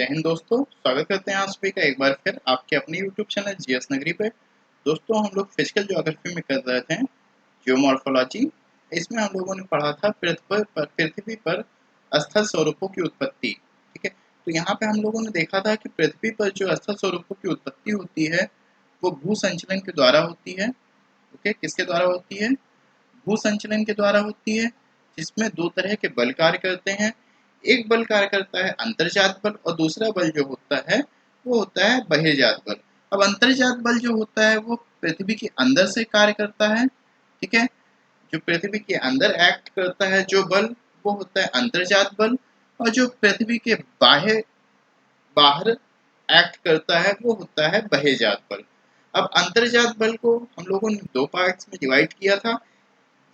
जय हिंद दोस्तों, स्वागत करते हैं आप सभी का एक बार फिर आपके अपने YouTube चैनल जीएस नगरी पे। दोस्तों, हम लोग फिजिकल ज्योग्राफी में कर रहे थे जियोमॉर्फोलॉजी। इसमें हम लोगों ने पढ़ा था पृथ्वी पर स्थल स्वरूपों की उत्पत्ति। ठीक है, तो यहाँ पे हम लोगों ने देखा था कि पृथ्वी पर जो स्थल स्वरूपों की उत्पत्ति होती है वो भू संचलन के द्वारा होती है। ओके, किसके द्वारा होती है? भू संचलन के द्वारा होती है, जिसमें दो तरह के बल कार्य करते हैं। एक बल कार्य करता है अंतर्जात बल और दूसरा बल जो होता है वो होता है बहिर्जात बल। अब अंतर्जात बल जो होता है वो पृथ्वी के अंदर से कार्य करता है। ठीक है, जो पृथ्वी के अंदर एक्ट करता है जो बल वो होता है अंतर्जात बल, और जो पृथ्वी के बाहर बाहर एक्ट करता है वो होता है बहिर्जात बल। अब अंतर्जात बल को हम लोगों ने दो पार्ट्स में डिवाइड किया था,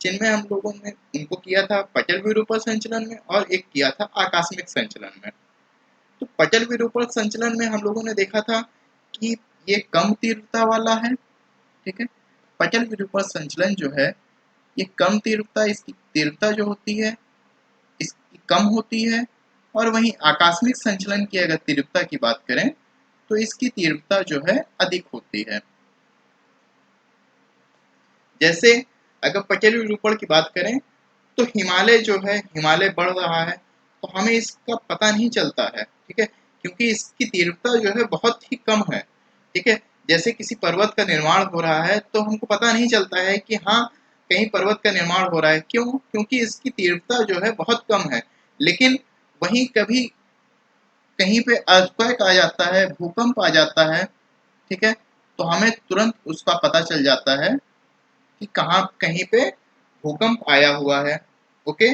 जिनमें हम लोगों ने उनको किया था पटल विरूपण संचलन में और एक किया था आकस्मिक संचलन में। तो पटल विरूपण संचलन में हम लोगों ने देखा था कि ये कम तीव्रता वाला है। ठीक है, पटल विरूपण संचलन जो है ये कम तीव्रता, इसकी तीव्रता जो होती है इसकी कम होती है, और वहीं आकस्मिक संचलन की अगर तीव्रता की बात करें तो इसकी तीव्रता जो है अधिक होती है। जैसे अगर पटल विरूपण की बात करें तो हिमालय जो है, हिमालय बढ़ रहा है तो हमें इसका पता नहीं चलता है। ठीक है, क्योंकि इसकी तीव्रता जो है बहुत ही कम है। ठीक है, जैसे किसी पर्वत का निर्माण हो रहा है तो हमको पता नहीं चलता है कि हाँ कहीं पर्वत का निर्माण हो रहा है। क्यों? क्योंकि इसकी तीव्रता जो है बहुत कम है। लेकिन वहीं कभी कहीं पे अर्थक्वेक आ जाता है, भूकंप आ जाता है। ठीक है, तो हमें तुरंत उसका पता चल जाता है कि कहाँ कहीं पे भूकंप आया हुआ है। ओके,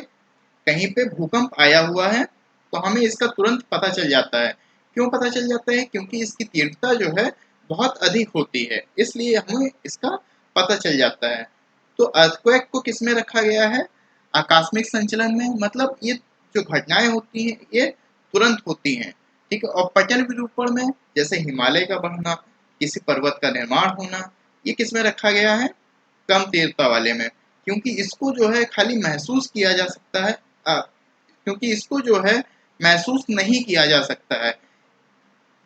कहीं पे भूकंप आया हुआ है तो हमें इसका तुरंत पता चल जाता है। क्यों पता चल जाता है? क्योंकि इसकी तीव्रता जो है बहुत अधिक होती है, इसलिए हमें इसका पता चल जाता है। तो अर्थक्वेक को किस में रखा गया है? आकस्मिक संचलन में। मतलब ये जो घटनाएं होती हैं ये तुरंत होती हैं। ठीक है, और पटल विरूपण में जैसे हिमालय का बढ़ना, किसी पर्वत का निर्माण होना, ये किस में रखा गया है? कम तीव्रता वाले में। क्योंकि इसको जो है खाली महसूस किया जा सकता है, क्योंकि इसको जो है महसूस नहीं किया जा सकता है,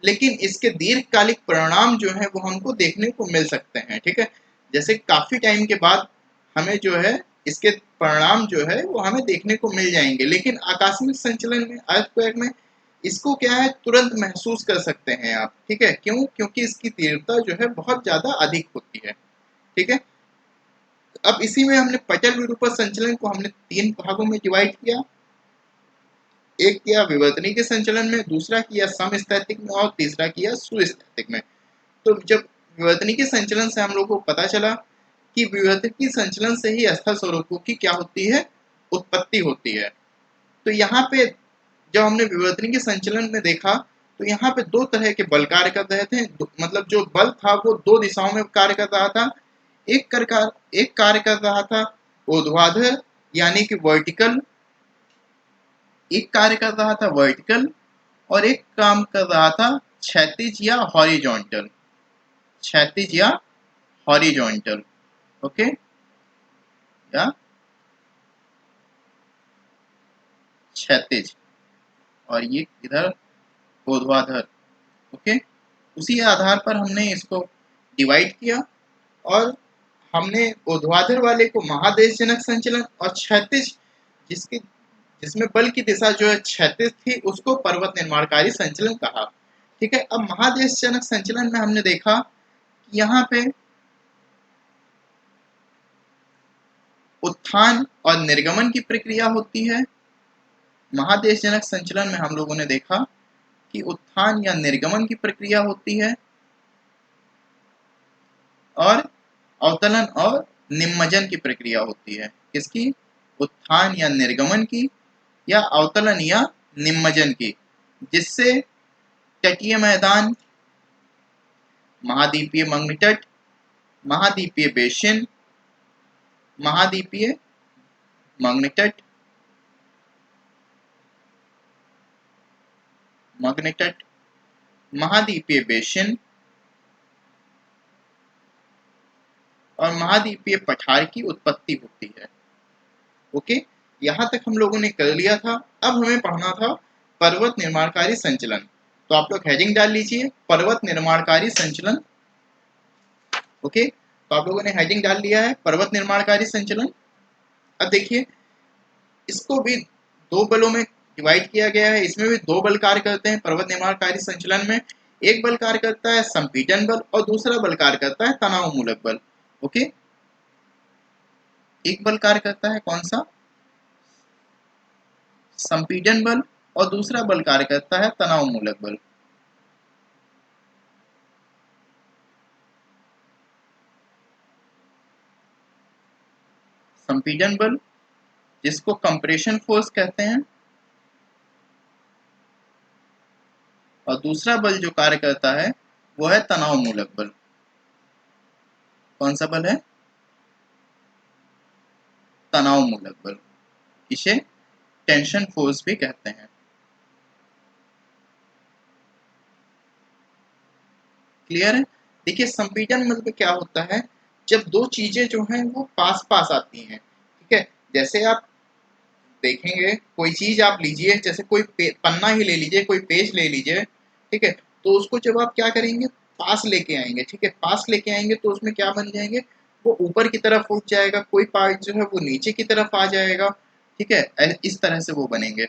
लेकिन इसके दीर्घकालिक परिणाम जो है वो हमको देखने को मिल सकते हैं। ठीक है, जैसे काफी टाइम के बाद हमें जो है इसके परिणाम जो है वो हमें देखने को मिल जाएंगे। लेकिन आकस्मिक संचलन में, अर्थक्वेक में, इसको क्या है तुरंत महसूस कर सकते हैं आप। ठीक है, क्यों? क्योंकि इसकी तीव्रता जो है बहुत ज्यादा अधिक होती है। ठीक है, अब इसी में हमने पटल विरूपण संचलन को हमने तीन भागों में डिवाइड किया। एक किया विवर्तनिक संचलन में, दूसरा किया समस्थैतिक में और तीसरा किया सुस्थैतिक में। तो जब विवर्तनिक संचलन से हम लोग को पता चला कि विवर्तनिक संचलन से ही स्थल स्वरूपों की क्या होती है? उत्पत्ति होती है। तो यहाँ पे जब हमने विवर्तनिक संचलन में देखा तो यहाँ पे दो तरह के बल कार्य कर रहे थे। मतलब जो बल था वो दो दिशाओं में कार्य कर रहा था। एक कार्य कर रहा था ऊर्ध्वाधर यानी कि वर्टिकल, एक कार्य कर रहा था वर्टिकल, और एक काम कर रहा था क्षैतिज या हॉरिजॉन्टल। क्षैतिज या हॉरिजॉन्टल, ओके, या क्षैतिज, और ये इधर ऊर्ध्वाधर। ओके, उसी आधार पर हमने इसको डिवाइड किया, और हमने ऊर्ध्वाधर वाले को महादेशजनक संचलन और क्षैतिज जिसके जिसमें बल की दिशा जो है क्षैतिज थी उसको पर्वत निर्माणकारी संचलन कहा। ठीक है, अब महादेशजनक संचलन में हमने देखा कि यहाँ पे उत्थान और निर्गमन की प्रक्रिया होती है। महादेशजनक संचलन में हम लोगों ने देखा कि उत्थान या निर्गमन की प्रक्रिया होती है, और अवतलन और निमज्जन की प्रक्रिया होती है। किसकी? उत्थान या निर्गमन की, या अवतलन या निमज्जन की, जिससे तटीय मैदान, महाद्वीपीय मग्नतट, महाद्वीपीय बेसिन, महाद्वीपीय मग्नतट, महाद्वीपीय बेसिन और महाद्वीपीय पठार की उत्पत्ति होती है। ओके, यहाँ तक हम लोगों ने कर लिया था। अब हमें पढ़ना था पर्वत निर्माणकारी संचलन। तो आप लोग हेडिंग डाल लीजिए पर्वत निर्माणकारी संचलन। ओके, तो आप लोगों ने हेडिंग डाल लिया है पर्वत निर्माणकारी संचलन। अब देखिए इसको भी दो बलों में डिवाइड किया गया है, इसमें भी दो बल कार्य करते हैं पर्वत निर्माणकारी संचलन में। एक बल कार्य करता है संपीड़न बल और दूसरा बल कार्य करता है तनाव मूलक बल। ओके, एक बल कार्य करता है कौन सा, संपीड़न बल, और दूसरा बल कार्य करता है तनाव मूलक बल। संपीड़न बल जिसको कंप्रेशन फोर्स कहते हैं, और दूसरा बल जो कार्य करता है वो है तनाव मूलक बल। कौन सा बल है, तनाव मूलक बल, इसे टेंशन फोर्स भी कहते हैं। क्लियर है। देखिए संपीड़न बल में क्या होता है, जब दो चीजें जो हैं वो पास पास आती हैं, ठीक है, जैसे आप देखेंगे कोई चीज आप लीजिए, जैसे कोई पन्ना ही ले लीजिए, कोई पेज ले लीजिए, ठीक है, तो उसको जब आप क्या करेंगे पास लेके आएंगे, ठीक है, पास लेके आएंगे तो उसमें क्या बन जाएंगे, वो ऊपर की तरफ उठ जाएगा, कोई पार्ट जो है वो नीचे की तरफ आ जाएगा, ठीक है, इस तरह से वो बनेंगे,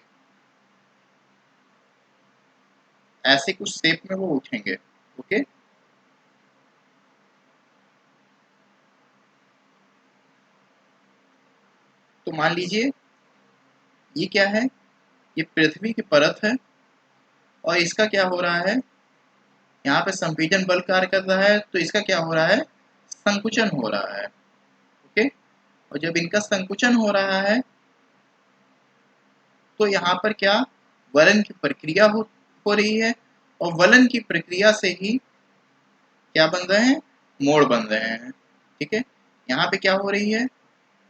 ऐसे कुछ शेप में वो उठेंगे। ओके, तो मान लीजिए ये क्या है, ये पृथ्वी की परत है और इसका क्या हो रहा है, यहाँ पे संपीड़न बल कार्य कर रहा है तो इसका क्या हो रहा है, संकुचन हो रहा है। ओके, और जब इनका संकुचन हो रहा है तो यहाँ पर क्या वलन की प्रक्रिया हो रही है, और वलन की प्रक्रिया से ही क्या बन रहे हैं, मोड़ बन रहे हैं। ठीक है, यहाँ पे क्या हो रही है,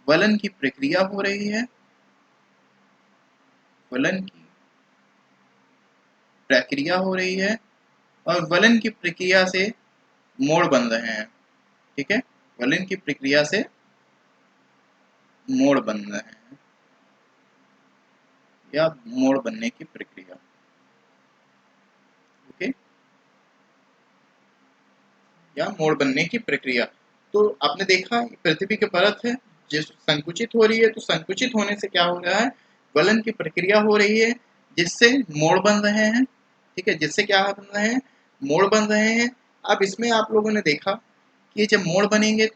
वलन की प्रक्रिया हो रही है, वलन की प्रक्रिया हो रही है और वलन की प्रक्रिया से मोड़ बन रहे हैं। ठीक है, वलन की प्रक्रिया से मोड़ बन रहे हैं या मोड़ बनने की प्रक्रिया। ओके, या मोड़ बनने की प्रक्रिया। तो आपने देखा पृथ्वी की परत है जिस संकुचित हो रही है, तो संकुचित होने से क्या हो रहा है, वलन की प्रक्रिया हो रही है जिससे मोड़ बन रहे हैं। ठीक है, जिससे क्या बन रहे हैं, मोड़ बन रहे हैं। अब इसमें आप लोगों ने देखा कि जब मोड़ बनेंगे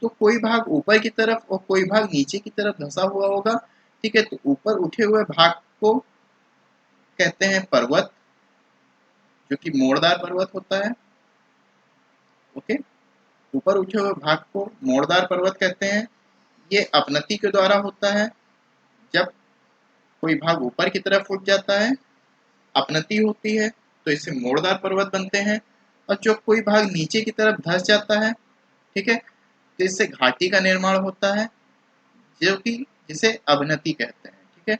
तो कोई भाग ऊपर की तरफ और कोई भाग नीचे की तरफ धंसा हुआ होगा। ठीक है, तो ऊपर उठे हुए भाग को कहते हैं पर्वत, जो कि मोड़दार पर्वत होता है। ओके, ऊपर उठे हुए भाग को मोड़दार पर्वत कहते हैं। ये अपनति के द्वारा होता है, जब कोई भाग ऊपर की तरफ उठ जाता है, अपनति होती है तो इससे मोड़दार पर्वत बनते हैं, और जो कोई भाग नीचे की तरफ धंस जाता है, ठीक है, तो इससे घाटी का निर्माण होता है, जो कि जिसे अवनति कहते हैं। ठीक है,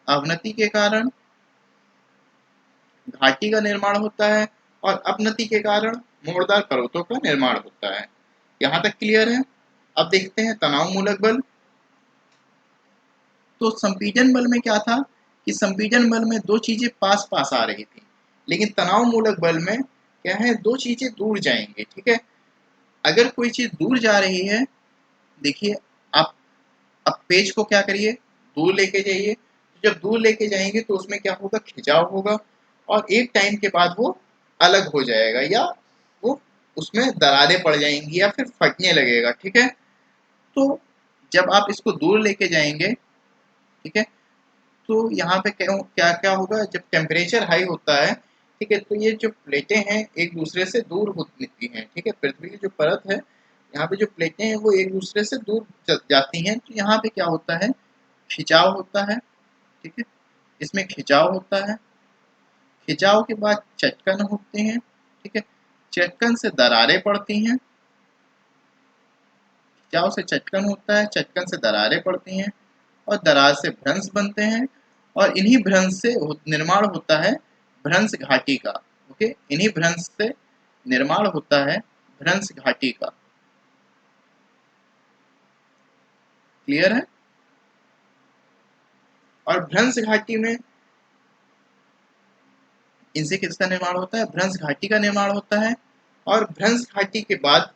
अवनति के कारण घाटी का निर्माण होता है और अपनति के कारण मोड़दार पर्वतों का निर्माण होता है। यहाँ तक क्लियर है। अब देखते हैं तनाव मूलक बल। तो संपीड़न बल में क्या था कि संपीड़न बल में दो चीजें पास पास आ रही थी, लेकिन तनाव मूलक बल में क्या है, दो चीजें दूर जाएंगे। ठीक है, अगर कोई चीज दूर जा रही है, देखिए आप अब पेज को क्या करिए, दूर लेके जाइए, जब दूर लेके जाएंगे तो उसमें क्या होगा, खिंचाव होगा, और एक टाइम के बाद वो अलग हो जाएगा या वो उसमें दरारें पड़ जाएंगी या फिर फटने लगेगा। ठीक है, तो जब आप इसको दूर लेके जाएंगे, ठीक है, तो यहाँ पे क्या क्या क्या होगा, जब टेम्परेचर हाई होता है, ठीक है, तो ये जो प्लेटें हैं एक दूसरे से दूर होती हैं। ठीक है, पृथ्वी की जो परत है, यहाँ पे जो प्लेटें हैं वो एक दूसरे से दूर जाती हैं, तो यहाँ पे क्या होता है, खिंचाव होता है। ठीक है, इसमें खिंचाव होता है, खिंचाव के बाद चटकन होते हैं। ठीक है, चटकन से दरारें पड़ती हैं, खिंचाव से चटकन होता है, चटकन से दरारें पड़ती हैं, और दरार से भ्रंश बनते हैं, और इन्हीं भ्रंश से निर्माण होता है भ्रंश घाटी का। ओके, इन्हीं भ्रंश से निर्माण होता है भ्रंश घाटी का। क्लियर है। और भ्रंश घाटी में इनसे किसका निर्माण होता है? भ्रंश घाटी का निर्माण होता है। और भ्रंश घाटी के बाद,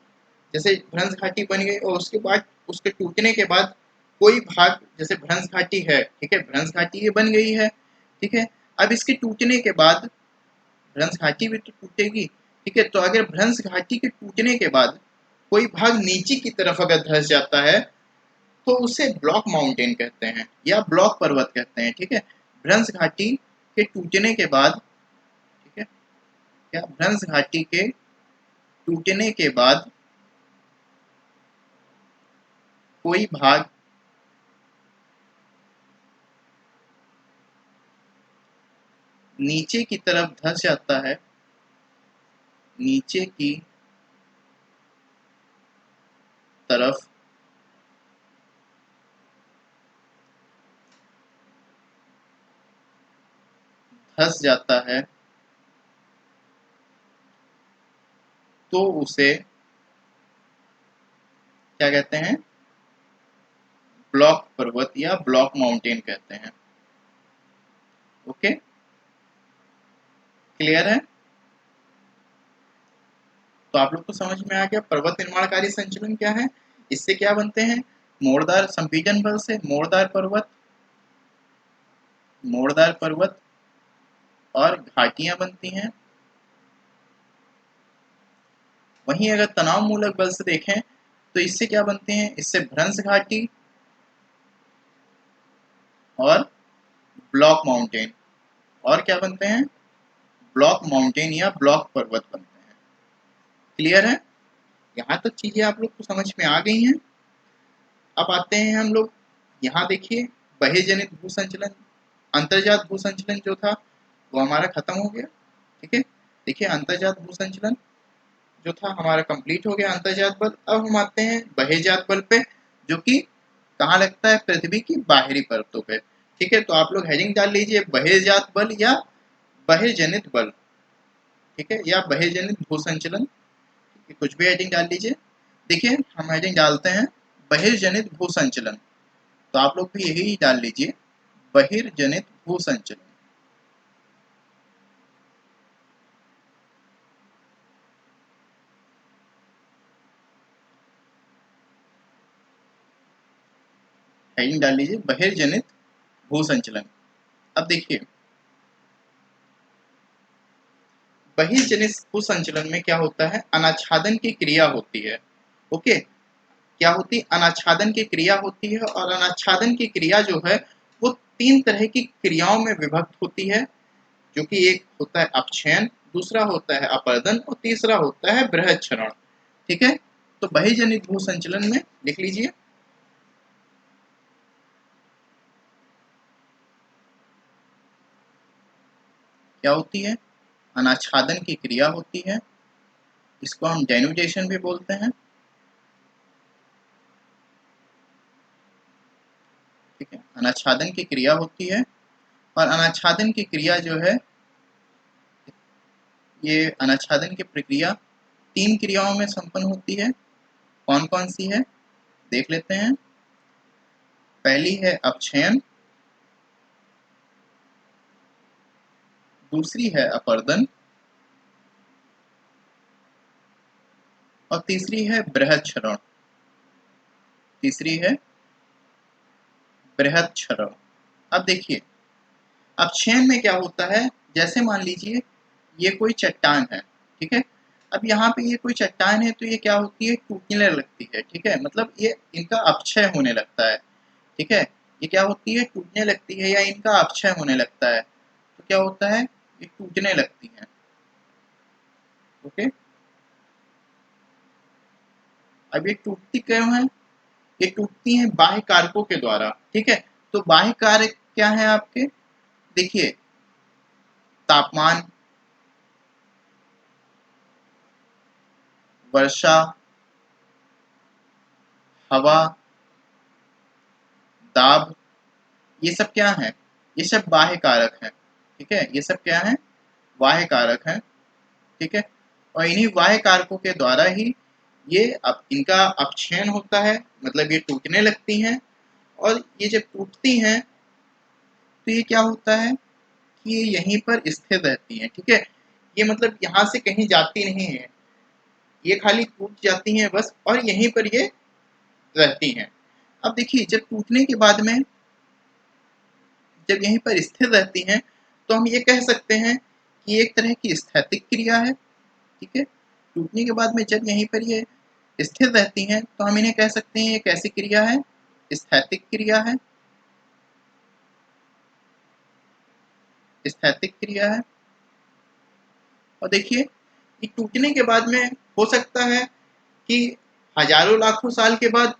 जैसे भ्रंश घाटी बन गई और उसके बाद उसके टूटने के बाद कोई भाग, जैसे भ्रंश घाटी है, ठीक है, भ्रंश घाटी ये बन गई है, ठीक है। अब इसके टूटने के बाद भ्रंश घाटी भी तो टूटेगी, ठीक है। तो अगर भ्रंश घाटी के टूटने के बाद कोई भाग नीचे की तरफ अगर धंस जाता है तो उसे ब्लॉक माउंटेन कहते हैं या ब्लॉक पर्वत कहते हैं, ठीक है। भ्रंश घाटी के टूटने के बाद, ठीक है, क्या भ्रंश घाटी के टूटने के बाद कोई भाग नीचे की तरफ धंस जाता है, नीचे की तरफ धंस जाता है तो उसे क्या कहते हैं? ब्लॉक पर्वत या ब्लॉक माउंटेन कहते हैं। ओके, क्लियर है? तो आप लोग को समझ में आ गया पर्वत निर्माणकारी संचलन क्या है। इससे क्या बनते हैं? मोड़दार संपीड़न बल से मोड़दार पर्वत और घाटियां बनती हैं। वहीं अगर तनाव मूलक बल से देखें तो इससे क्या बनते हैं? इससे भ्रंश घाटी और ब्लॉक माउंटेन, और क्या बनते हैं? ब्लॉक माउंटेन या ब्लॉक पर्वत बनते हैं। क्लियर है? यहाँ तक चीजें आप लोग को समझ में आ गई हैं। अब आते हैं हम लोग, यहाँ देखिए, बहिर्जनित भूसंचलन, अंतर्जात भूसंचलन जो था वो हमारा खत्म हो गया, ठीक है। देखिए अंतर्जात भूसंचलन जो था हमारा कंप्लीट हो गया, अंतर्जात बल। अब हम आते हैं बहिर्जात बल पे, जो कि कहाँ लगता है? पृथ्वी की बाहरी परतों पे, ठीक है। तो आप लोग हेडिंग डाल लीजिए बहिर्जात बल या बहिर्जनित बल, ठीक है, या बहिर्जनित भूसंचलन, कुछ भी हेडिंग डाल लीजिए। देखिए हम हेडिंग डालते हैं बहिर्जनित भूसंचलन, तो आप लोग भी यही डाल लीजिए बहिर्जनित भूसंचलन। हेडिंग डाल लीजिए बहिर्जनित भूसंचलन। अब देखिए बहिर्जनित भूसंचलन में क्या होता है? अनाच्छादन की क्रिया होती है। ओके, क्या होती है? अनाच्छादन की क्रिया होती है, और अनाच्छादन की क्रिया जो है वो तीन तरह की क्रियाओं में विभक्त होती है, जो कि एक होता है अपक्षयन, दूसरा होता है अपर्दन और तीसरा होता है बृहद क्षरण, ठीक है। तो बहिर्जनित भूसंचलन में लिख लीजिए क्या होती है? अनाच्छादन की क्रिया होती है, इसको हम डेनुटेशन भी बोलते हैं, ठीक है। अनाच्छादन की क्रिया होती है, और अनाच्छादन की क्रिया जो है, ये अनाच्छादन की प्रक्रिया तीन क्रियाओं में संपन्न होती है। कौन कौन सी है देख लेते हैं। पहली है अपक्षयन, दूसरी है अपर्दन, और तीसरी है बृहद क्षरण, तीसरी है बृहद क्षरण। अब देखिए अपक्षयन में क्या होता है? जैसे मान लीजिए ये कोई चट्टान है, ठीक है। अब यहाँ पे ये कोई चट्टान है तो ये क्या होती है? टूटने लगती है, ठीक है। मतलब ये इनका अपक्षय होने लगता है, ठीक है। ये क्या होती है? टूटने लगती है या इनका अपक्षय होने लगता है। तो क्या होता है? ये टूटने लगती है। ओके, अब ये टूटती क्यों है? ये टूटती हैं बाह्य कारकों के द्वारा, ठीक है। तो बाह्य कारक क्या है आपके? देखिए तापमान, वर्षा, हवा, दाब, ये सब क्या है? ये सब बाह्य कारक हैं, ठीक है। ये सब क्या है? बाह्य कारक हैं, ठीक है। और इन्हीं बाह्य कारकों के द्वारा ही ये इनका अपक्षयन होता है, मतलब ये टूटने लगती हैं। और ये जब टूटती हैं तो ये क्या होता है कि ये यहीं पर स्थिर रहती हैं, ठीक है। ये मतलब यहाँ से कहीं जाती नहीं है, ये खाली टूट जाती हैं बस, और यहीं पर ये रहती हैं। अब देखिए, जब टूटने के बाद में जब यहीं पर स्थिर रहती हैं, तो हम ये कह सकते हैं कि एक तरह की स्थैतिक क्रिया है, ठीक है। टूटने के बाद में जब यहीं पर ये स्थिर रहती हैं, तो हम इन्हें कह सकते हैं ये कैसी क्रिया है, स्थैतिक क्रिया है, स्थैतिक क्रिया है। और देखिए, ये टूटने के बाद में हो सकता है कि हजारों लाखों साल के बाद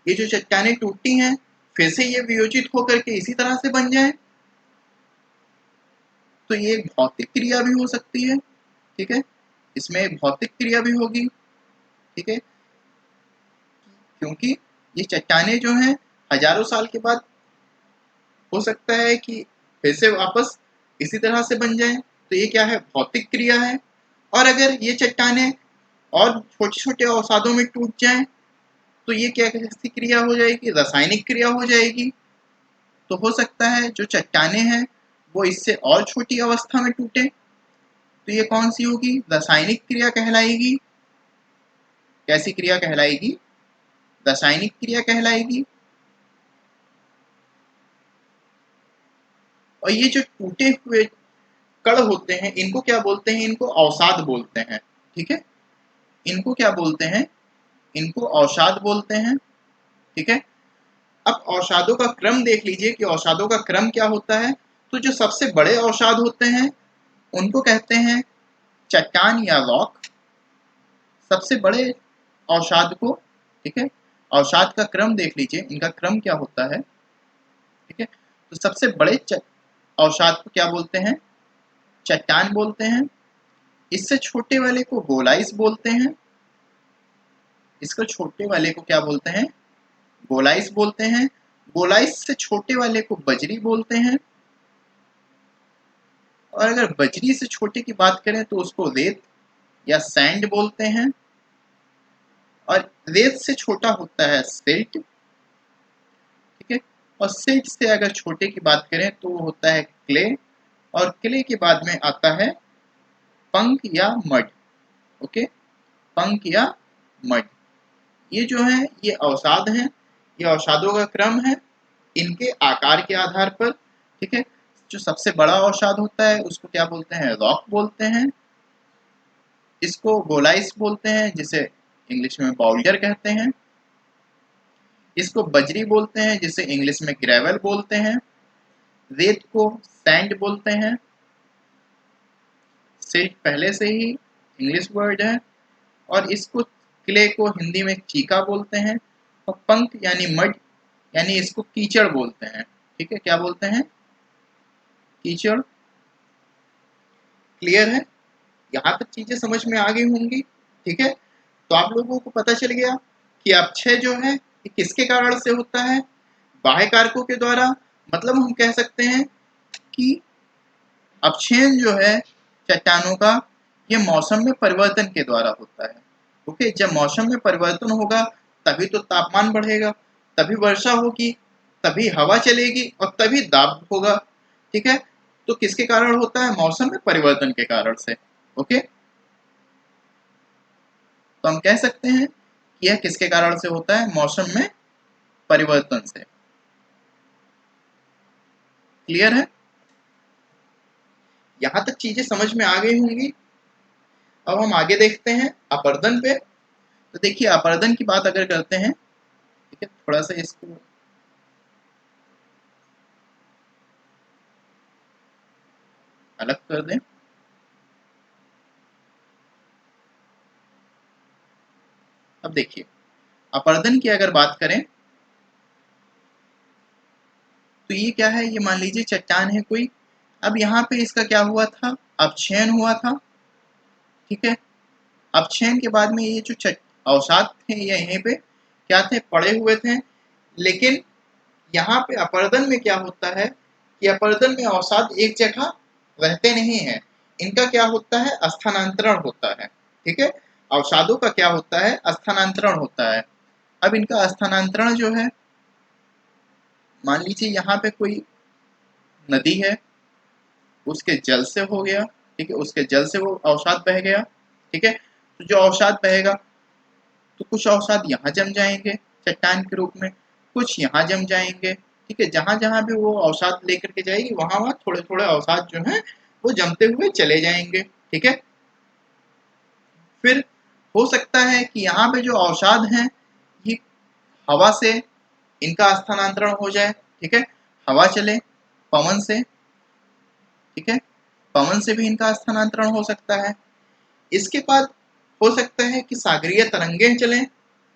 ये जो चट्टानें टूटती हैं, फिर से ये वियोजित होकर के इसी तरह से बन जाएं। तो ये एक भौतिक क्रिया भी हो सकती है, ठीक है। इसमें एक भौतिक क्रिया भी होगी, ठीक है, क्योंकि ये चट्टानें जो हैं हजारों साल के बाद हो सकता है कि फिर से वापस इसी तरह से बन जाएं। तो ये क्या है, भौतिक क्रिया है। और अगर ये चट्टानें और छोटे छोटे अवसादों में टूट जाएं, तो ये क्या कैसी क्रिया हो जाएगी, रासायनिक क्रिया हो जाएगी। तो हो सकता है जो चट्टानें हैं वो इससे और छोटी अवस्था में टूटे, तो ये कौन सी होगी, रासायनिक क्रिया कहलाएगी। कैसी क्रिया कहलाएगी, रासायनिक क्रिया कहलाएगी। और ये जो टूटे हुए कण होते हैं, इनको क्या बोलते हैं, इनको अवसाद बोलते हैं, ठीक है। इनको क्या बोलते हैं, इनको अवसाद बोलते हैं, ठीक है। अब अवसादों का क्रम देख लीजिए कि अवसादों का क्रम क्या होता है। तो जो सबसे बड़े अवसाद होते हैं उनको कहते हैं चट्टान या रॉक, सबसे बड़े अवसाद को, ठीक है। अवसाद का क्रम देख लीजिए, इनका क्रम क्या होता है, ठीक है। तो सबसे बड़े अवसाद को क्या बोलते हैं, चट्टान बोलते हैं। इससे छोटे वाले को गोलाइस बोलते हैं, इसको छोटे वाले को क्या बोलते हैं, गोलाइस बोलते हैं। गोलाइस से छोटे वाले को बजरी बोलते हैं। और अगर बजरी से छोटे की बात करें तो उसको रेत या सैंड बोलते हैं। और रेत से छोटा होता है सिल्ट, ठीक है। और सिल्ट से अगर छोटे की बात करें तो वो होता है क्ले। और क्ले के बाद में आता है पंक या मड, ओके, पंक या मड। ये जो है ये अवसाद हैं, ये अवसादों का क्रम है इनके आकार के आधार पर, ठीक है। जो सबसे बड़ा अवसाद होता है उसको क्या बोलते हैं, रॉक बोलते हैं। इसको गोलाइस बोलते हैं, जिसे इंग्लिश में बाउल्डर कहते हैं। इसको बजरी बोलते हैं, जिसे इंग्लिश में ग्रेवल बोलते हैं। रेत को सैंड बोलते हैं। सिल्ट पहले से ही इंग्लिश वर्ड है। और इसको क्ले को हिंदी में चीका बोलते हैं। और पंक यानी मड यानी इसको कीचड़ बोलते हैं, ठीक है। क्या बोलते हैं, कीचड़। क्लियर है, यहाँ तक चीजें समझ में आ गई होंगी, ठीक है। तो आप लोगों को पता चल गया कि अपक्षय जो है ये किसके कारण से होता है, बाह्य कारकों के द्वारा। मतलब हम कह सकते हैं कि अपक्षयन जो है चट्टानों का, ये मौसम में परिवर्तन के द्वारा होता है, ओके। जब मौसम में परिवर्तन होगा तभी तो तापमान बढ़ेगा, तभी वर्षा होगी, तभी हवा चलेगी और तभी दाब होगा, ठीक है। तो किसके कारण होता है, मौसम में परिवर्तन के कारण से, ओके। तो हम कह सकते हैं कि यह किसके कारण से होता है, मौसम में परिवर्तन से। क्लियर है, यहां तक चीजें समझ में आ गई होंगी। अब हम आगे देखते हैं अपरदन पे। तो देखिए, अपरदन की बात अगर करते हैं, ठीक है, थोड़ा सा इसको अलग कर दें। अब देखिए, अपरदन की अगर बात करें तो ये क्या है, ये मान लीजिए चट्टान है कोई। अब यहाँ पे इसका क्या हुआ था, अपक्षयन हुआ था, ठीक है। अपक्षयन के बाद में ये जो अवसाद थे ये यहीं पे क्या थे, पड़े हुए थे। लेकिन यहाँ पे अपरदन में क्या होता है कि अपरदन में अवसाद एक जगह रहते नहीं है, इनका क्या होता है, स्थानांतरण होता है, ठीक है। अवसादों का क्या होता है, स्थानांतरण होता है। अब इनका स्थानांतरण जो है, मान लीजिए यहाँ पे कोई नदी है, उसके जल से हो गया, ठीक है, उसके जल से वो अवसाद बह गया, ठीक है। तो जो अवसाद बहेगा तो कुछ अवसाद यहाँ जम जाएंगे चट्टान के रूप में, कुछ यहाँ जम जाएंगे, ठीक है। जहां जहां भी वो अवसाद लेकर के जाएगी वहां वहां थोड़े थोड़े अवसाद जो है वो जमते हुए चले जाएंगे, ठीक है। फिर हो सकता है कि यहाँ पे जो अवसाद हैं ये हवा से इनका स्थानांतरण हो जाए, ठीक है, हवा चले पवन से, ठीक है, पवन से भी इनका स्थानांतरण हो सकता है। इसके बाद हो सकता है कि सागरीय तरंगे चलें,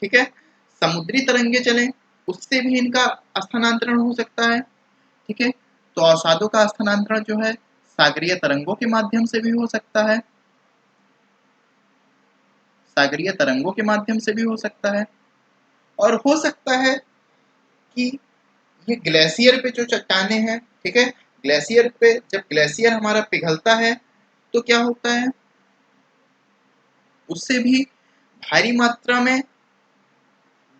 ठीक है, समुद्री तरंगे चलें, उससे भी इनका स्थानांतरण हो सकता है, ठीक है। तो अवसादों का स्थानांतरण जो है सागरीय तरंगों के माध्यम से भी हो सकता है, सागरीय तरंगों के माध्यम से भी हो सकता है। और हो सकता है कि ये ग्लेशियर पे जो चट्टानें हैं, ठीक है, ग्लेशियर पे जब ग्लेशियर हमारा पिघलता है तो क्या होता है, उससे भी भारी मात्रा में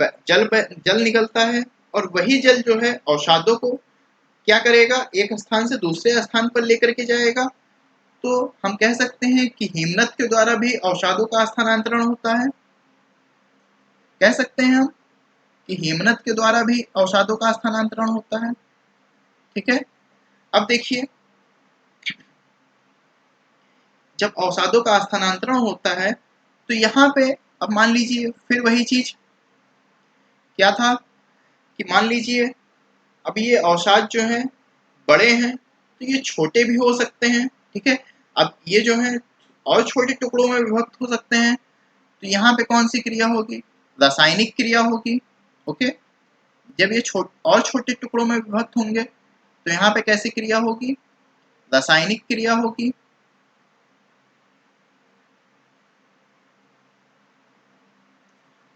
जल निकलता है, और वही जल जो है अवसादों को क्या करेगा, एक स्थान से दूसरे स्थान पर लेकर के जाएगा। तो हम कह सकते हैं कि हिमनद के द्वारा भी अवसादों का स्थानांतरण होता है, कह सकते हैं हम कि हिमनद के द्वारा भी अवसादों का स्थानांतरण होता है, ठीक है। अब देखिए, जब अवसादों का स्थानांतरण होता है तो यहाँ पे अब मान लीजिए फिर वही चीज क्या था कि मान लीजिए अब ये अवसाद जो है बड़े हैं तो ये छोटे भी हो सकते हैं, ठीक है। अब ये जो है और छोटे टुकड़ों में विभक्त हो सकते हैं, तो यहाँ पे कौन सी क्रिया होगी, रासायनिक क्रिया होगी, ओके। जब ये और छोटे टुकड़ों में विभक्त होंगे तो यहाँ पे कैसी क्रिया होगी, रासायनिक क्रिया होगी।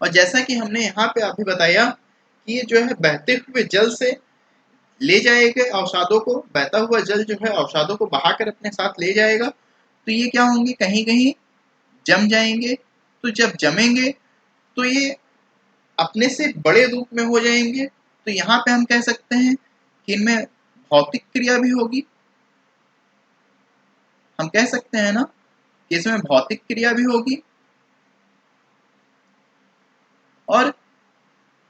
और जैसा कि हमने यहाँ पे अभी बताया कि ये जो है बहते हुए जल से ले जाएगा अवसादों को, बहता हुआ जल जो है अवसादों को बहाकर अपने साथ ले जाएगा, तो ये क्या होंगे, कहीं कहीं जम जाएंगे। तो जब जमेंगे तो ये अपने से बड़े रूप में हो जाएंगे, तो यहाँ पे हम कह सकते हैं कि इनमें भौतिक क्रिया भी होगी, हम कह सकते हैं ना कि इसमें भौतिक क्रिया भी होगी। और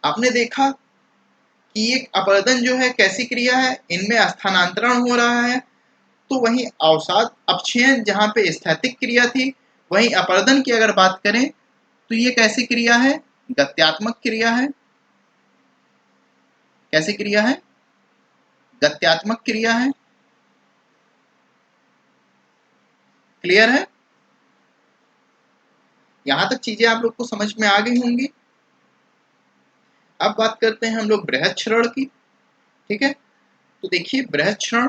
आपने देखा कि एक अपरदन जो है कैसी क्रिया है, इनमें स्थानांतरण हो रहा है, तो वहीं अवसाद अपक्षयन जहां पे स्थैतिक क्रिया थी, वहीं अपरदन की अगर बात करें तो ये कैसी क्रिया है, गत्यात्मक क्रिया है। कैसी क्रिया है, गत्यात्मक क्रिया है। क्लियर है, यहां तक चीजें आप लोग को समझ में आ गई होंगी। अब बात करते हैं हम लोग बृहद क्षरण की, ठीक है। तो देखिए बृहद क्षरण,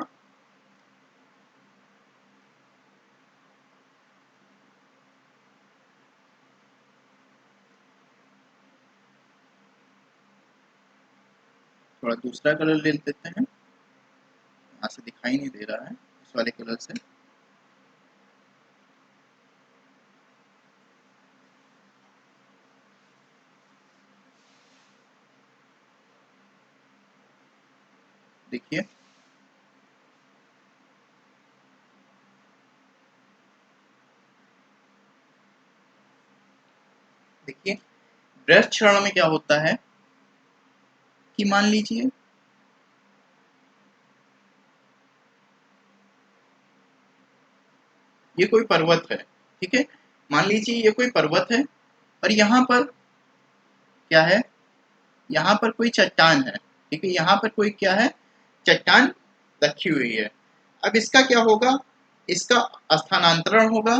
थोड़ा दूसरा कलर ले लेते हैं, यहाँ से दिखाई नहीं दे रहा है इस वाले कलर से। देखिए देखिए बृहद क्षरण में क्या होता है कि मान लीजिए ये कोई पर्वत है, ठीक है, मान लीजिए ये कोई पर्वत है और यहाँ पर क्या है, यहाँ पर कोई चट्टान है, ठीक है, यहाँ पर कोई क्या है, चट्टान रखी हुई है। अब इसका क्या होगा, इसका स्थानांतरण होगा,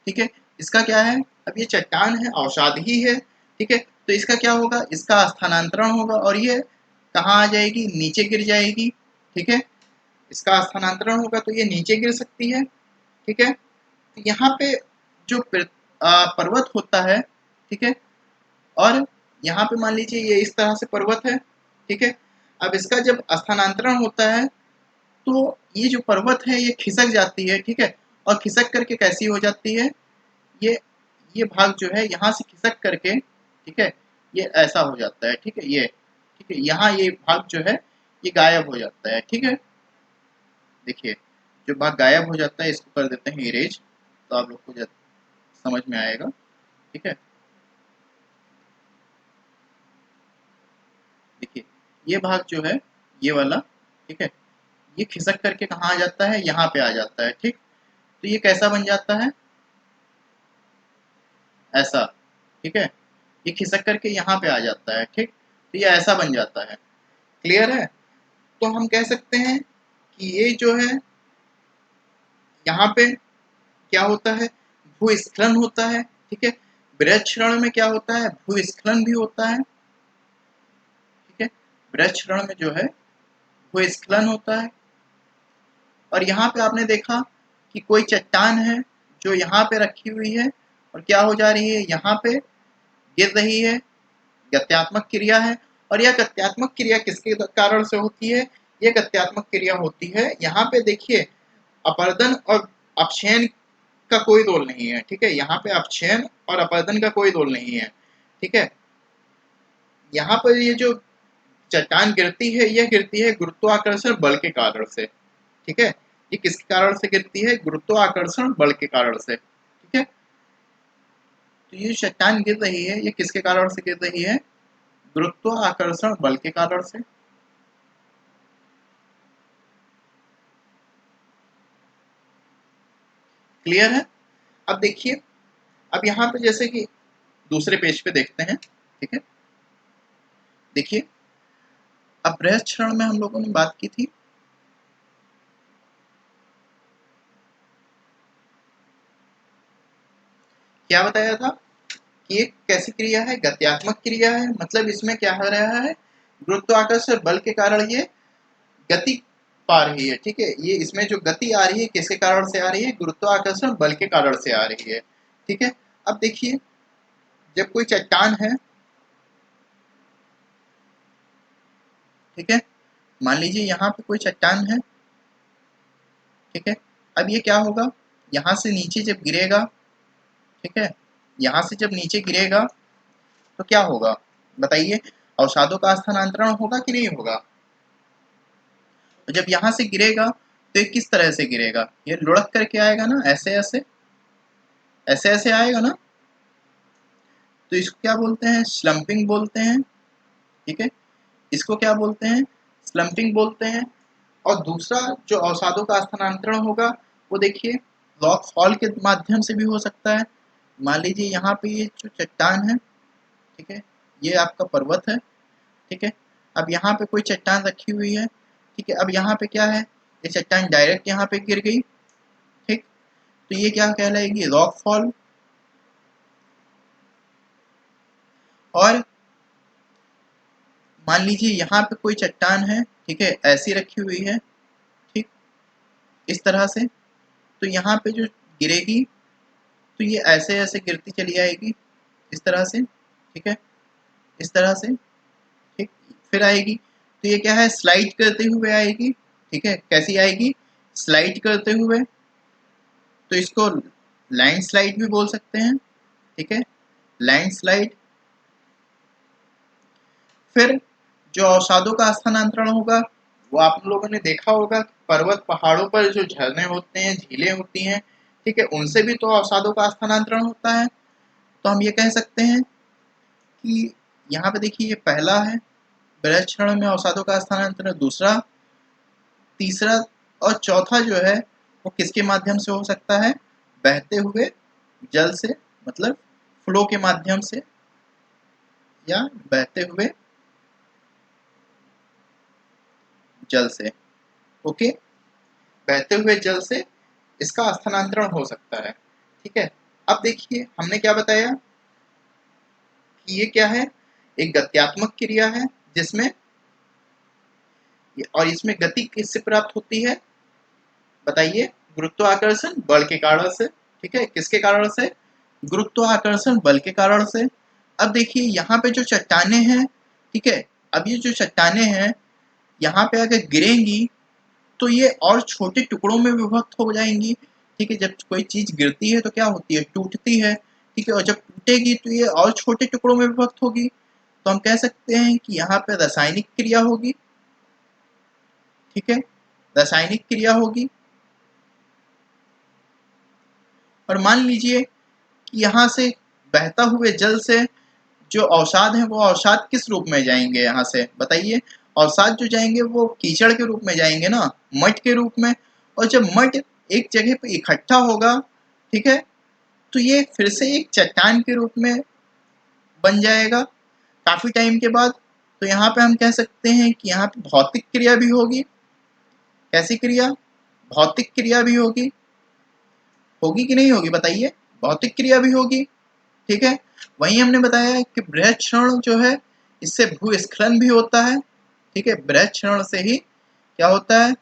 ठीक है। इसका क्या है, अब ये चट्टान है, अवसाद ही है, ठीक है, तो इसका क्या होगा, इसका स्थानांतरण होगा और ये कहाँ आ जाएगी, नीचे गिर जाएगी, ठीक है। इसका स्थानांतरण होगा तो ये नीचे गिर सकती है, ठीक है। तो यहाँ पे जो पर्वत होता है, ठीक है, और यहाँ पे मान लीजिए ये इस तरह से पर्वत है, ठीक है। अब इसका जब स्थानांतरण होता है तो ये जो पर्वत है ये खिसक जाती है, ठीक है, और खिसक करके कैसी हो जाती है, ये ये भाग जो है यहाँ से खिसक करके, ठीक है, ये ऐसा हो जाता है, ठीक है, ये ठीक है, यहाँ ये भाग जो है ये गायब हो जाता है, ठीक है। देखिए जो भाग गायब हो जाता है इसको कर देते हैं इरेज, तो आप लोग को समझ में आएगा। ठीक है, देखिए ये भाग जो है ये वाला, ठीक है, ये खिसक करके कहाँ आ जाता है, यहाँ पे आ जाता है। ठीक, तो ये कैसा बन जाता है, ऐसा। ठीक है, ये खिसक करके यहाँ पे आ जाता है। ठीक, तो ये ऐसा बन जाता है। क्लियर है? तो हम कह सकते हैं कि ये जो है यहाँ पे क्या होता है, भूस्खलन होता है। ठीक है, बृहद क्षरण में क्या होता है, भूस्खलन भी होता है। ठीक है, बृहद क्षरण में जो है भूस्खलन होता है। और यहाँ पे आपने देखा कि कोई चट्टान है जो यहाँ पे रखी हुई है और क्या हो जा रही है, यहाँ पे गिर रही है, गत्यात्मक क्रिया है। और यह गत्यात्मक क्रिया किसके कारण से होती है, यह गत्यात्मक क्रिया होती है, यहाँ पे देखिए अपरदन और अपक्षयन का कोई रोल नहीं है। ठीक है, यहाँ पे अपक्षयन और अपरदन का कोई रोल नहीं है। ठीक है, यहाँ पर ये जो चट्टान गिरती है, यह गिरती है गुरुत्वाकर्षण बल के कारण से। ठीक है, ये किसके कारण से गिरती है, गुरुत्वाकर्षण बल के कारण से। ठीक है, तो ये चट्टान गिर रही है, ये किसके कारण से गिर रही है, गुरुत्वाकर्षण बल के कारण से। क्लियर है? अब देखिए, अब यहाँ पे जैसे कि दूसरे पेज पे देखते हैं। ठीक है, देखिए अब बृहद क्षरण में हम लोगों ने बात की थी, क्या बताया था कि ये कैसी क्रिया है, गत्यात्मक क्रिया है। मतलब इसमें क्या हो रहा है, गुरुत्वाकर्षण बल के कारण ये गति पा रही है। ठीक है, ये इसमें जो गति आ रही है किसके कारण से आ रही है, गुरुत्वाकर्षण बल के कारण से आ रही है। ठीक है, अब देखिए जब कोई चट्टान है, ठीक है, मान लीजिए यहाँ पे कोई चट्टान है। ठीक है, अब ये क्या होगा, यहाँ से नीचे जब गिरेगा, ठीक है, यहाँ से जब नीचे गिरेगा तो क्या होगा बताइए, अवसादों का स्थानांतरण होगा कि नहीं होगा। तो जब यहाँ से गिरेगा तो ये किस तरह से गिरेगा, ये लुढ़क करके आएगा ना, ऐसे ऐसे ऐसे ऐसे आएगा ना, तो इसको क्या बोलते हैं, स्लंपिंग बोलते हैं। ठीक है, इसको क्या बोलते हैं, स्लंपिंग बोलते हैं। और दूसरा जो अवसादों का स्थानांतरण होगा वो देखिए रॉक फॉल के माध्यम से भी हो सकता है। मान लीजिए यहाँ पे ये जो चट्टान है, ठीक है, ये आपका पर्वत है। ठीक है, अब यहाँ पे कोई चट्टान रखी हुई है। ठीक है, अब यहाँ पे क्या है, ये चट्टान डायरेक्ट यहाँ पे गिर गई। ठीक, तो ये क्या कहलाएगी, रॉक फॉल। और मान लीजिए यहाँ पे कोई चट्टान है, ठीक है, ऐसी रखी हुई है, ठीक, इस तरह से, तो यहाँ पे जो गिरेगी तो ये ऐसे ऐसे गिरती चली आएगी, इस तरह से। ठीक है, इस तरह से। ठीक, फिर आएगी तो ये क्या है, स्लाइड करते हुए आएगी। ठीक है, कैसी आएगी, स्लाइड करते हुए, तो इसको लाइन स्लाइड भी बोल सकते हैं। ठीक है, लाइन स्लाइड। फिर जो अवसादों का स्थानांतरण होगा वो आप लोगों ने देखा होगा, पर्वत पहाड़ों पर जो झरने होते हैं, झीलें होती हैं, ठीक है, उनसे भी तो अवसादों का स्थानांतरण होता है। तो हम ये कह सकते हैं कि यहाँ पे देखिए ये पहला है, बृहद क्षरण में अवसादों का स्थानांतरण, दूसरा, तीसरा और चौथा जो है वो किसके माध्यम से हो सकता है, बहते हुए जल से, मतलब फ्लो के माध्यम से, या बहते हुए जल से। ओके, बहते हुए जल से इसका स्थानांतरण हो सकता है। ठीक है, अब देखिए हमने क्या बताया कि ये क्या है, एक गत्यात्मक क्रिया है जिसमें, और इसमें गति किससे प्राप्त होती है बताइए, गुरुत्वाकर्षण बल के कारण से। ठीक है, किसके कारण से, गुरुत्वाकर्षण बल के कारण से। अब देखिए यहाँ पे जो चट्टाने हैं, ठीक है, अब ये जो चट्टाने हैं यहाँ पे अगर गिरेंगी तो ये और छोटे टुकड़ों में विभक्त हो जाएंगी। ठीक है, जब कोई चीज गिरती है तो क्या होती है, टूटती है। ठीक है, और जब टूटेगी तो ये और छोटे टुकड़ों में विभक्त होगी। तो हम कह सकते हैं कि यहाँ पे रासायनिक क्रिया होगी। ठीक है, रासायनिक क्रिया होगी। और मान लीजिए कि यहाँ से बहता हुए जल से जो अवसाद है वो अवसाद किस रूप में जाएंगे, यहाँ से बताइए। अवसाद जो जाएंगे वो कीचड़ के रूप में जाएंगे ना, मट के रूप में। और जब मट एक जगह पे इकट्ठा होगा, ठीक है, तो ये फिर से एक चट्टान के रूप में बन जाएगा काफी टाइम के बाद। तो यहाँ पे हम कह सकते हैं कि यहाँ पे भौतिक क्रिया भी होगी। कैसी क्रिया? भौतिक क्रिया भी होगी। होगी कि नहीं होगी बताइए? भौतिक क्रिया भी होगी, ठीक है। वहीं हमने बताया कि बृहद क्षरण जो है इससे भूस्खलन भी होता है, ठीक है। बृहद क्षरण से ही क्या होता है?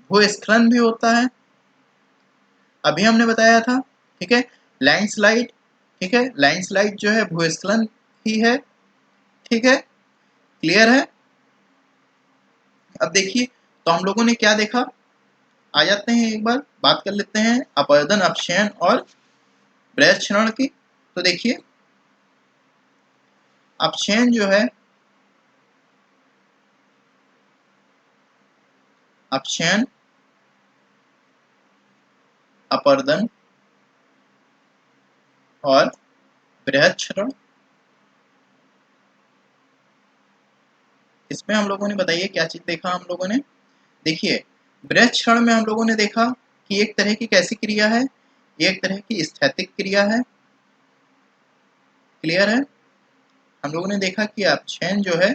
भूस्खलन भी होता है। अभी हमने बताया था, ठीक है, लैंडस्लाइड, ठीक है, लैंडस्लाइड जो है भूस्खलन ही है, ठीक है। क्लियर है? अब देखिए, तो हम लोगों ने क्या देखा, आ जाते हैं एक बार बात कर लेते हैं अपरदन, अपक्षयन और बृहद क्षरण की। तो देखिए, अपक्षयन जो है, अपक्षयन, अपरदन और बृहद क्षरण, इसमें हम लोगों ने बताइए क्या चीज देखा हम लोगों ने। देखिए, बृहद क्षरण में हम लोगों ने देखा कि एक तरह की कैसी क्रिया है, एक तरह की स्थैतिक क्रिया है। क्लियर है? हम लोगों ने देखा कि अपक्षयन जो है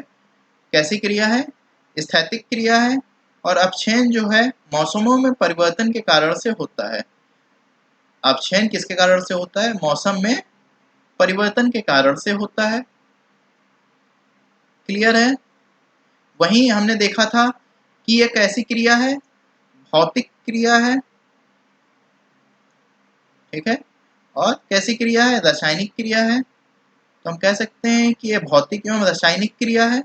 कैसी क्रिया है, स्थैतिक क्रिया है। और अपक्षयन जो है मौसमों में परिवर्तन के कारण से होता है। अपक्षयन किसके कारण से होता है? मौसम में परिवर्तन के कारण से होता है। क्लियर है? वहीं हमने देखा था कि यह कैसी क्रिया है, भौतिक क्रिया है, ठीक है। और कैसी क्रिया है? रासायनिक क्रिया है। तो हम कह सकते हैं कि यह भौतिक एवं रासायनिक क्रिया है।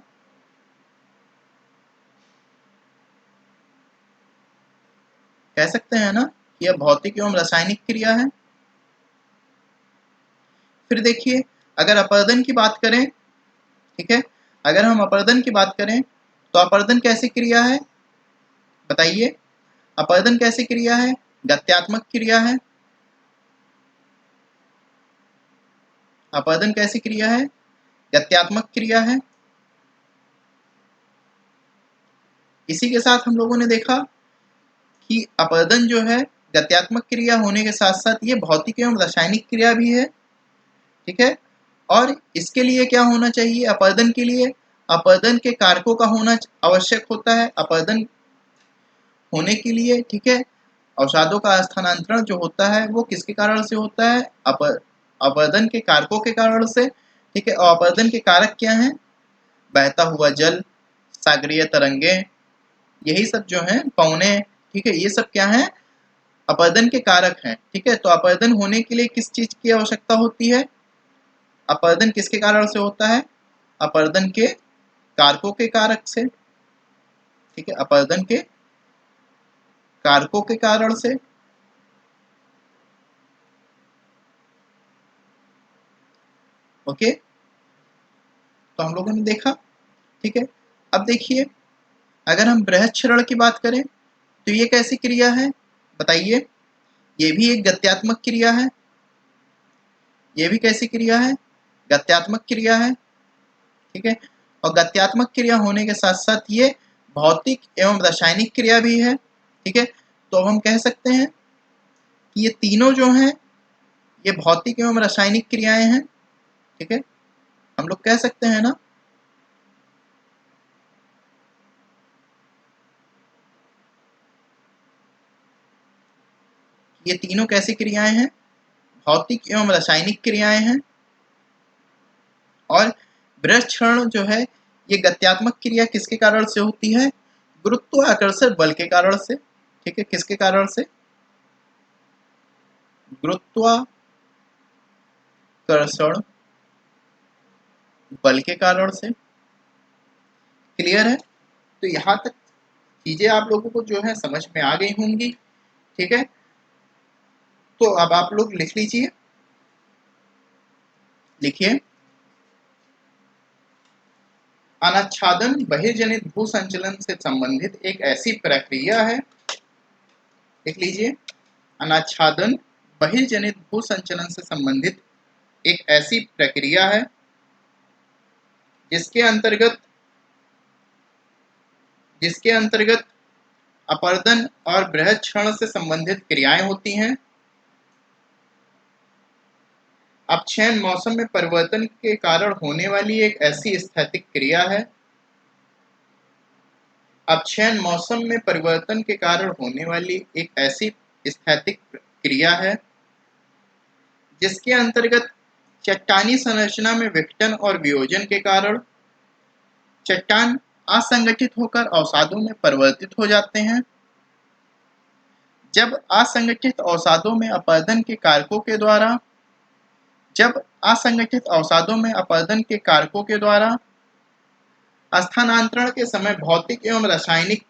कह सकते हैं ना कि यह भौतिक एवं रासायनिक क्रिया है। फिर देखिए, अगर अपरदन की बात करें, ठीक है, अगर हम अपरदन की बात करें तो अपरदन कैसी क्रिया है बताइए। अपरदन कैसी क्रिया है? गत्यात्मक क्रिया है। अपरदन कैसी क्रिया है? गत्यात्मक क्रिया है। इसी के साथ हम लोगों ने देखा कि अपरदन जो है गत्यात्मक क्रिया होने के साथ साथ ये भौतिक एवं रासायनिक क्रिया भी है, ठीक है। और इसके लिए क्या होना चाहिए अपरदन के लिए? अपरदन के कारकों का होना आवश्यक होता है अपरदन होने के लिए, ठीक है। अवसादों का स्थानांतरण जो होता है वो किसके कारण से होता है? अपरदन के कारकों के कारण से, ठीक है। और अपरदन के कारक क्या हैं? बहता हुआ जल, सागरीय तरंगे, यही सब जो हैं, पवने, ठीक है, ये सब क्या है? अपरदन के कारक हैं, ठीक है। तो अपरदन होने के लिए किस चीज की आवश्यकता होती है? अपरदन किसके कारण से होता है? अपरदन के कारकों के कारक से, ठीक है, अपरदन के कारकों के कारण से। ओके, तो हम लोगों ने देखा, ठीक है। अब देखिए, अगर हम बृहद क्षरण की बात करें तो ये कैसी क्रिया है बताइए। ये भी एक गत्यात्मक क्रिया है। ये भी कैसी क्रिया है? गत्यात्मक क्रिया है, ठीक है। और गत्यात्मक क्रिया होने के साथ साथ ये भौतिक एवं रासायनिक क्रिया भी है, ठीक है। तो अब हम कह सकते हैं कि ये तीनों जो हैं ये भौतिक एवं रासायनिक क्रियाएं हैं, ठीक है। हम लोग कह सकते हैं ना। ये तीनों कैसी क्रियाएं हैं? भौतिक एवं रासायनिक क्रियाएं हैं। और बृहद क्षरण जो है ये गत्यात्मक क्रिया किसके कारण से होती है? गुरुत्वाकर्षण बल के कारण से, ठीक है। किसके कारण से? गुरुत्वाकर्षण बल के कारण से। क्लियर है? तो यहाँ तक चीजें आप लोगों को जो है समझ में आ गई होंगी, ठीक है। तो अब आप लोग लिख लीजिए, लिखिए, अनाच्छादन बहिर्जनित भू संचलन से संबंधित एक ऐसी प्रक्रिया है, लिख लीजिए, अनाच्छादन बहिर्जनित भूसंचलन से संबंधित एक ऐसी प्रक्रिया है जिसके अंतर्गत अपरदन और बृहद क्षरण से संबंधित क्रियाएं होती हैं। अपक्षयन मौसम में परिवर्तन के कारण होने वाली एक ऐसी स्थैतिक क्रिया है। अपक्षयन मौसम में परिवर्तन के कारण होने वाली एक ऐसी स्थैतिक क्रिया है जिसके अंतर्गत चट्टानी संरचना में विघटन और वियोजन के कारण चट्टान असंगठित होकर अवसादों में परिवर्तित हो जाते हैं। जब असंगठित अवसादों में अपरदन के कारकों के द्वारा स्थानांतरण के समय भौतिक एवं रासायनिक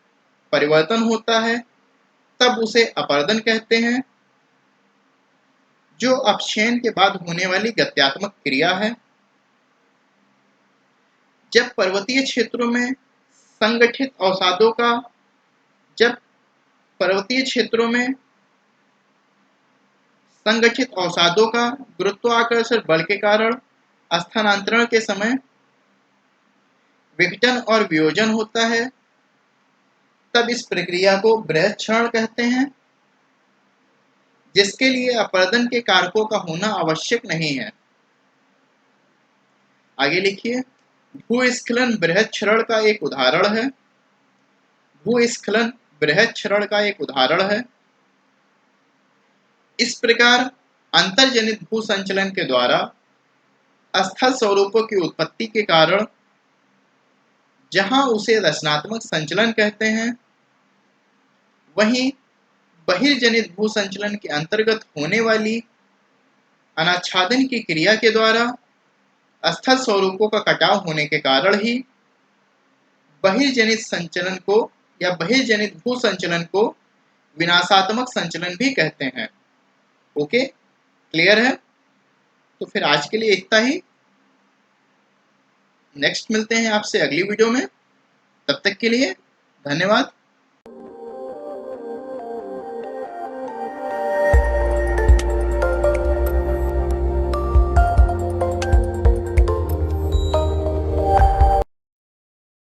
परिवर्तन होता है, तब उसे अपरदन कहते हैं, जो अपक्षयन के बाद होने वाली गत्यात्मक क्रिया है। जब पर्वतीय क्षेत्रों में संगठित अवसादों का गुरुत्वाकर्षण बल के कारण स्थानांतरण के समय विघटन और वियोजन होता है, तब इस प्रक्रिया को बृहद क्षरण कहते हैं, जिसके लिए अपरदन के कारकों का होना आवश्यक नहीं है। आगे लिखिए, भूस्खलन बृहद क्षरण का एक उदाहरण है। इस प्रकार अंतर्जनित भूसंचलन के द्वारा स्थल स्वरूपों की उत्पत्ति के कारण जहां उसे रचनात्मक संचलन कहते हैं, वहीं बहिर्जनित भूसंचलन के अंतर्गत होने वाली अनाच्छादन की क्रिया के द्वारा स्थल स्वरूपों का कटाव होने के कारण ही बहिर्जनित भूसंचलन को विनाशात्मक संचलन भी कहते हैं। ओके, क्लियर है? तो फिर आज के लिए इतना ही। नेक्स्ट मिलते हैं आपसे अगली वीडियो में। तब तक के लिए धन्यवाद।